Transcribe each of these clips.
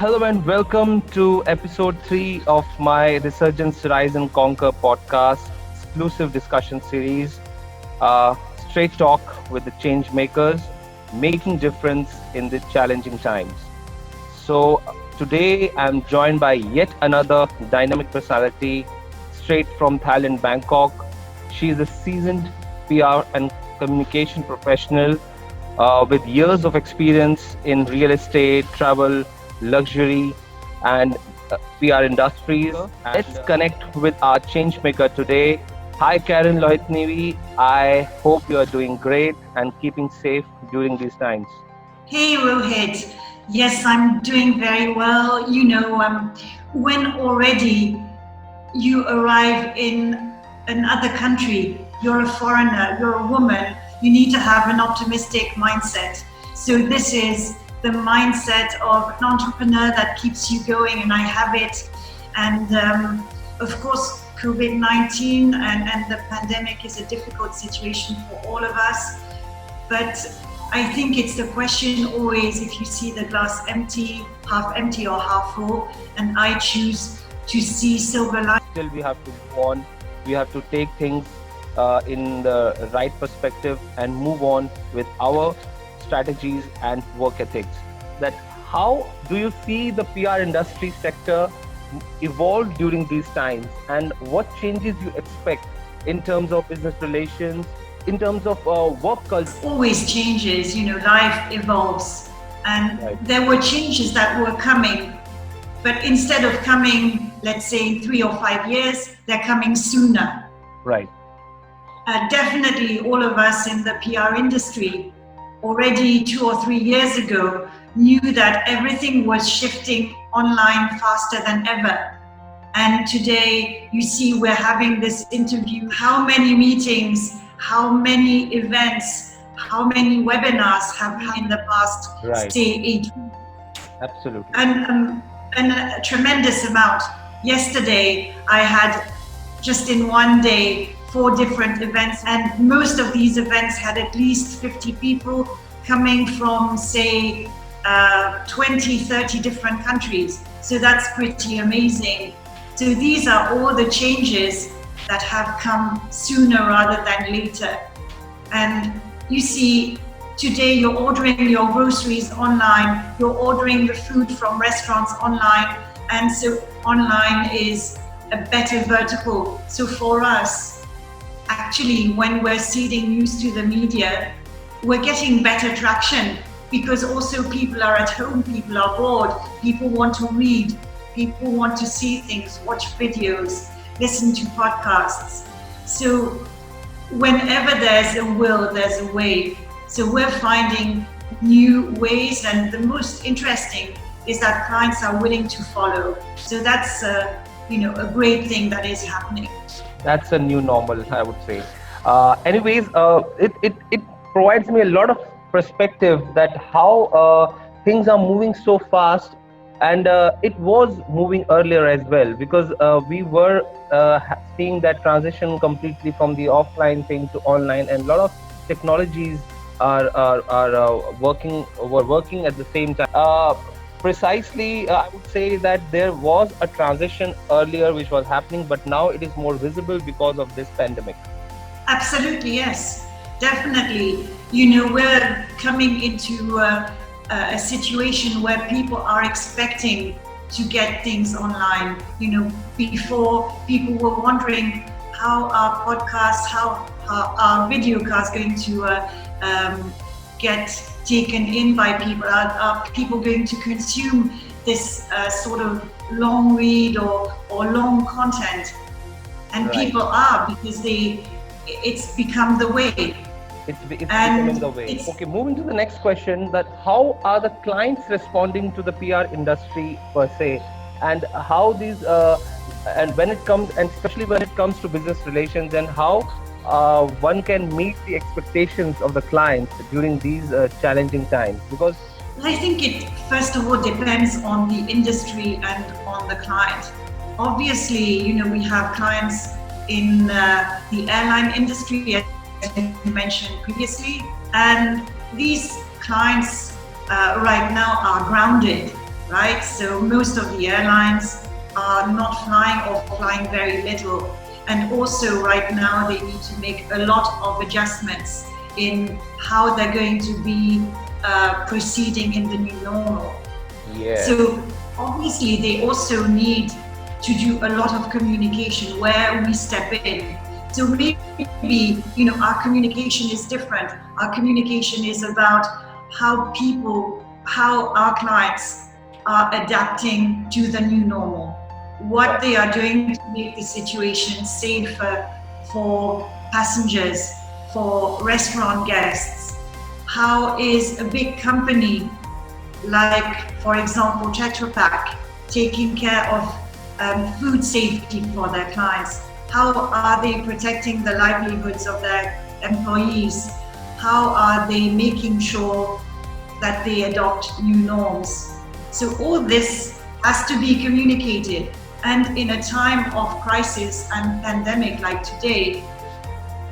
Hello and welcome to episode 3 of my Resurgence, Rise and Conquer podcast, exclusive discussion series, straight talk with the change makers, making difference in the challenging times. So today I'm joined by yet another dynamic personality straight from Thailand, Bangkok. She is a seasoned PR and communication professional with years of experience in real estate, travel, luxury, and PR industries. Let's connect with our change maker today. Hi, Karin Lohitnavy. I hope you are doing great and keeping safe during these times. Hey Rohit, yes, I'm doing very well. When already you arrive in another country, you're a foreigner, you're a woman, you need to have an optimistic mindset. So this is the mindset of an entrepreneur that keeps you going, and I have it. And of course, Covid19 and the pandemic is a difficult situation for all of us. But I think it's the question always, if you see the glass empty or half full, and I choose to see silver lining. Still, we have to go on. We have to take things in the right perspective and move on with our strategies and work ethics. That how do you see the PR industry sector evolve during these times, and what changes you expect in terms of business relations, in terms of work culture? Always changes, life evolves, and Right. there were changes that were coming, but instead of coming, let's say in 3 or 5 years, they're coming sooner. Right. Definitely all of us in the PR industry already 2 or 3 years ago knew that everything was shifting online faster than ever. And today you see we're having this interview, how many meetings, how many events, how many webinars have had in the past, Right. say 8 Absolutely. and a tremendous amount. Yesterday, I had just in one day 4 different events, and most of these events had at least 50 people coming from, say, 20, 30 different countries. So that's pretty amazing. So these are all the changes that have come sooner rather than later. And you see, today you're ordering your groceries online, you're ordering the food from restaurants online, and so online is a better vertical. So for us, actually, when we're seeding news to the media, we're getting better traction, because also people are at home, people are bored, people want to read, people want to see things, watch videos, listen to podcasts. So whenever there's a will, there's a way. So we're finding new ways, and the most interesting is that clients are willing to follow. So that's a great thing that is happening. That's a new normal, I would say. Anyways, it provides me a lot of perspective that how things are moving so fast, and it was moving earlier as well, because we were seeing that transition completely from the offline thing to online, and a lot of technologies were working at the same time. Precisely, I would say that there was a transition earlier which was happening, but now it is more visible because of this pandemic. Absolutely, yes, definitely. We're coming into a situation where people are expecting to get things online. Before, people were wondering how our podcasts, how our video casts going to get taken in by people. Are people going to consume this sort of long read or long content? And Right. people are, because it's become the way. It's becoming the way. Okay, moving to the next question, that how are the clients responding to the PR industry per se, and how these and when it comes, and especially when it comes to business relations, and how one can meet the expectations of the clients during these challenging times, because I think it first of all depends on the industry and on the client. Obviously, we have clients in the airline industry, as you mentioned previously, and these clients right now are grounded. right? So most of the airlines are not flying or flying very little. And also right now they need to make a lot of adjustments in how they're going to be proceeding in the new normal. Yeah. So obviously they also need to do a lot of communication where we step in. So maybe, our communication is different. Our communication is about how our clients are adapting to the new normal, what they are doing to make the situation safer for passengers, for restaurant guests. How is a big company like, for example, Tetra Pak, taking care of food safety for their clients? How are they protecting the livelihoods of their employees? How are they making sure that they adopt new norms? So all this has to be communicated. And in a time of crisis and pandemic like today,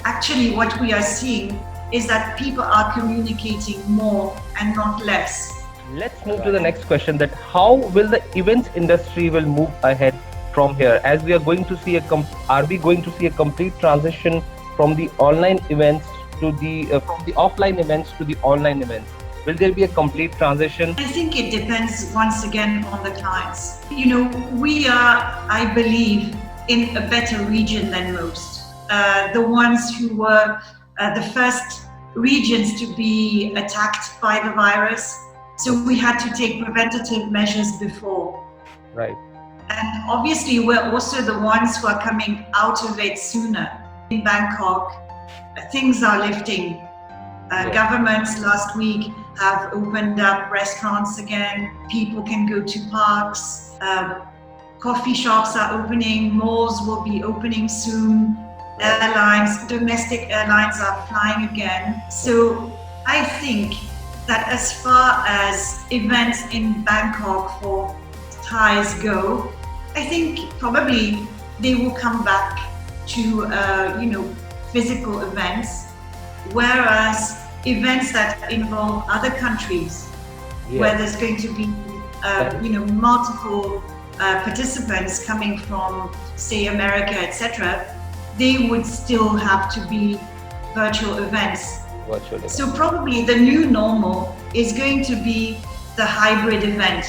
actually what we are seeing is that people are communicating more and not less. Let's move to the next question, that how will the events industry will move ahead from here, as we are going to see are we going to see a complete transition from the online events to the from the offline events to the online events? Will there be a complete transition? I think it depends once again on the clients. We are, I believe, in a better region than most. The ones who were the first regions to be attacked by the virus. So we had to take preventative measures before. Right. And obviously we're also the ones who are coming out of it sooner. In Bangkok, things are lifting. Governments last week have opened up restaurants again. People can go to parks. Coffee shops are opening. Malls will be opening soon. Airlines, domestic airlines are flying again. So I think that as far as events in Bangkok for Thais go, I think probably they will come back to physical events, whereas events that involve other countries, where there's going to be multiple participants coming from, say, America, etc., they would still have to be virtual events. So probably the new normal is going to be the hybrid event,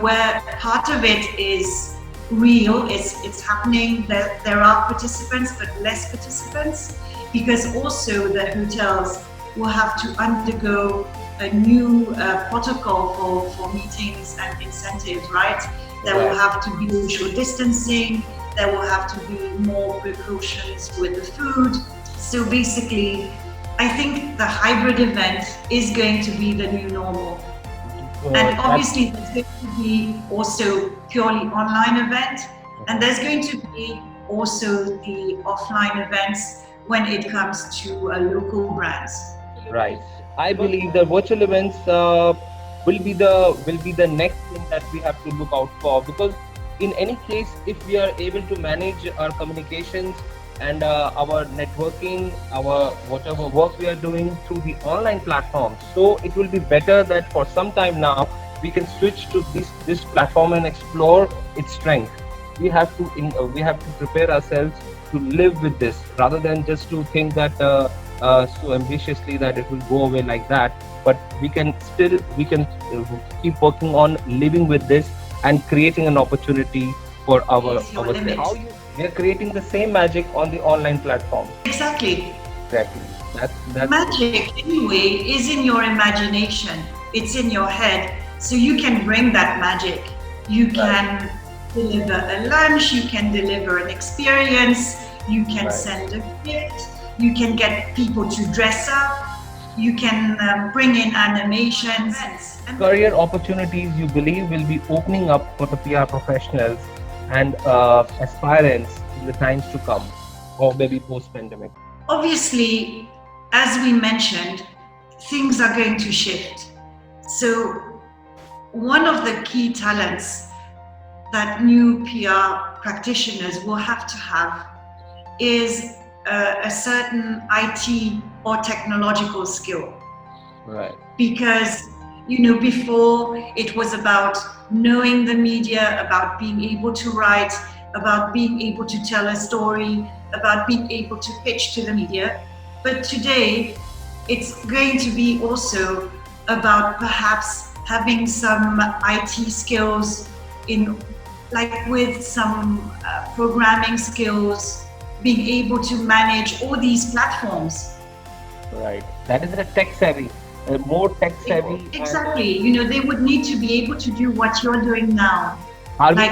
where part of it is real, it's happening, there are participants but less participants, because also the hotels will have to undergo a new protocol for meetings and incentives, right? There will have to be social distancing, there will have to be more precautions with the food. So basically, I think the hybrid event is going to be the new normal. And obviously there's going to be also purely online event, and there's going to be also the offline events when it comes to local brands. Right. I believe the virtual events will be the next thing that we have to look out for, because in any case, if we are able to manage our communications and our networking, our whatever work we are doing through the online platform, so it will be better that for some time now we can switch to this platform and explore its strength. We have to prepare ourselves to live with this, rather than just to think that so ambitiously that it will go away like that. But we can keep working on living with this and creating an opportunity for ourselves. We are creating the same magic on the online platform. Exactly. That's magic anyway is in your imagination. It's in your head, so you can bring that magic. You can deliver a lunch, you can deliver an experience, you can send a gift, you can get people to dress up, you can bring in animations. Career opportunities you believe will be opening up for the PR professionals and aspirants in the times to come, or maybe post-pandemic? Obviously, as we mentioned, things are going to shift. So one of the key talents that new PR practitioners will have to have is a certain IT or technological skill. Right. Because Before it was about knowing the media, about being able to write, about being able to tell a story, about being able to pitch to the media. But today, it's going to be also about perhaps having some IT skills with some programming skills, being able to manage all these platforms. Right. That is the tech savvy, more tech savvy. Exactly. They would need to be able to do what you're doing now. Are we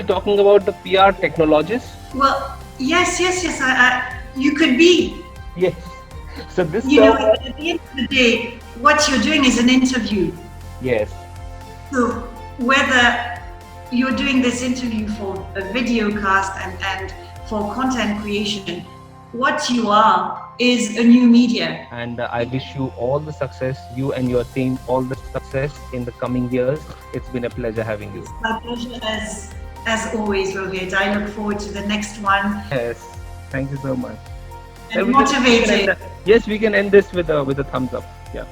talking about the PR technologists? Well, yes. You could be. Yes. So this. At the end of the day, what you're doing is an interview. Yes. So whether you're doing this interview for a video cast and for content creation, what you are is a new media. And I wish you all the success, you and your team, all the success in the coming years. It's been a pleasure having you. It's my pleasure as always, Rohit. I look forward to the next one. Yes, thank you so much. And motivated. Yes, we can end this with a thumbs up. Yeah.